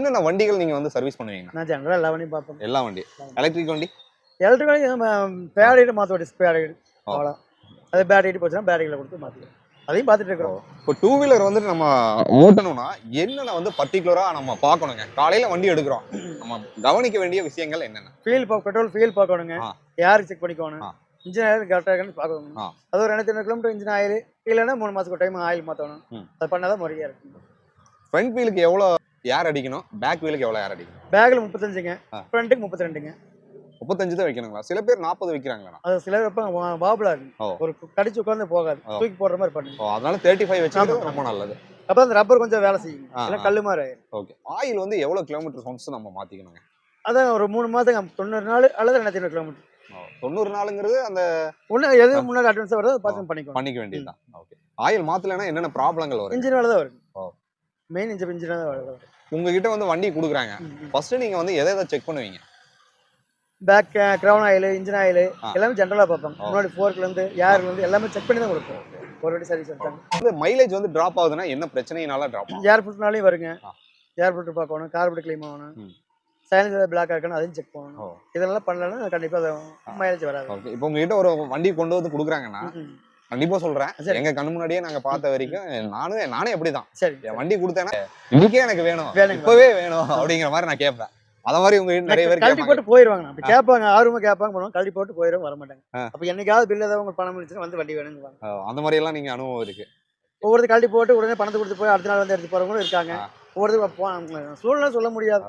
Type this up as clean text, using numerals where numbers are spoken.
என்னென்ன வண்டிகள் நீங்க வந்து சர்வீஸ் பண்ணுவீங்க? நான் ஜெனரலா எல்லா வண்டியும் பார்ப்பேன். எல்லா வண்டி. எலக்ட்ரிக் வண்டி? எலக்ட்ரிக் வண்டி நம்ம பேட்டரி மாற்ற வேண்டிய பேட்டரி அவ்வளோ. அது பேட்டரி போச்சுன்னா பேட்டரியில் கொடுத்து மாற்றிக்கலாம். அதையும் பார்த்துட்டு இருக்கிறோம். இப்போ டூ வீலர் வந்துட்டு நம்ம ஓட்டணும்னா என்னென்ன வந்து பர்டிகுலரா நம்ம பார்க்கணுங்க? காலையில வண்டி எடுக்கிறோம், நம்ம கவனிக்க வேண்டிய விஷயங்கள் என்னென்ன? பெட்ரோல் ஃபியூல் பார்க்கணுங்க, ஏர் செக் பண்ணிக்கணும், இன்ஜின் ஆயில் கரெக்டாக இருக்கான்னு பார்க்கணும். அது ஒரு 200 கிலோமீட்டர் இன்ஜின் ஆயில் இல்லைன்னா 3 மாதத்துக்கு டைம் ஆயில் மாற்றணும். அது பண்ணாதான் முறையாக இருக்கும். ஃப்ரண்ட் வீலுக்கு எவ்வளோ ஏர் அடிக்கணும், பேக் வீலுக்கு எவ்வளோ ஏர் அடிக்கணும்? பேக்கில் 35ங்க, ஃப்ரண்ட்டுக்கு 32ங்க. 35 தான் வைக்கணுங்களா? சில பேர் 40 வைக்கிறாங்களா? அது சில வாபுலா இருக்கு, ஒரு கடிச்சு உட்காந்து போகாது, தூக்கி போடுற மாதிரி பண்ணுங்க. அதனால 35 வச்சா ரொம்ப நல்லது. அப்போ அந்த ரப்பர் கொஞ்சம் வேலை செய்யும், இல்லை கல்லு மாதிரி ஆயிடும். ஓகே. ஆயில் வந்து எவ்வளோ கிலோமீட்டர் ஒன்ஸ் நம்ம மாற்றிக்கணுங்க? அதான் ஒரு 3 மாதத்துக்கு 90 நாள் அல்லது 200 கிலோமீட்டர். 90 நாளுங்கிறது அந்த ஒன்று எது முன்னாடி அட்வான்ஸாக வருதோ பார்த்து பண்ணிக்க வேண்டியது தான். ஓகே. ஆயில் மாற்றலைன்னா என்னென்ன ப்ராப்ளங்கள் வரும்? இன்ஜின் வேலை தான் வரும். மெயின் இன்ஜின் தான் வரும். உங்ககிட்ட வந்து வண்டி கொடுக்குறாங்க, ஃபர்ஸ்ட் நீங்கள் வந்து எதை செக் பண்ணுவீங்க? Back crown oil, engine oil எல்லாமே ஜென்ரலாக பார்ப்பாங்க. முன்னாடி ஃபோர்க்லேருந்து ஏர்லேருந்து எல்லாமே செக் பண்ணி தான் கொடுப்போம். ஒரு வாட்டி சர்வீஸ் எடுத்தாங்க. இந்த மைலேஜ் வந்து ட்ராப் ஆகுதுன்னா என்ன பிரச்சனையினால ட்ராப் ஆகும்? ஏர் ஃபில்டர்னாலையும் வருங்க. ஏர் ஃபில்டர் பார்க்கணும், கார்பரேட் க்ளீன் ஆகணும், சைலன்சர் பிளாக் இருக்கணும், அதையும் செக் பண்ணணும். இதெல்லாம் பண்ணலன்னா கண்டிப்பாக அது மைலேஜ் வராது. ஓகே. இப்போ உங்ககிட்ட ஒரு வண்டி கொண்டு வந்து கொடுக்குறாங்கன்னா கண்டிப்பா சொல்றேன், எங்க கண்ணு முன்னாடியே நாங்க பார்த்த வரைக்கும் நானே அப்படிதான். சரி, வண்டி கொடுத்தேன்னா இன்னைக்கே எனக்கு வேணும், இப்பவே வேணும் அப்படிங்கிற மாதிரி நான் கேட்பேன். அத மாதிரி உங்க நிறைய பேர் கழட்டி போட்டு போயிருவாங்க. அப்படி கேட்பாங்க, ஆர்வமா கேட்பாங்க, பண்ணுவாங்க, கழட்டி போட்டு போயிடும், வர மாட்டாங்க. அப்ப என்னைக்காவது பில் ஏதாவது உங்களுக்கு பணம் இருந்துச்சுன்னா வந்து வண்டி வேணும்னு. அந்த மாதிரி எல்லாம் நீங்க அனுபவம் இருக்கு? ஒவ்வொருத்தர் கழட்டி போட்டு உடனே பணத்தை கொடுத்து போய் அடுத்த நாள் வந்து எடுத்து போறவங்களும் இருக்காங்க. ஒவ்வொருத்தர் சூழ்நிலை சொல்ல முடியாது.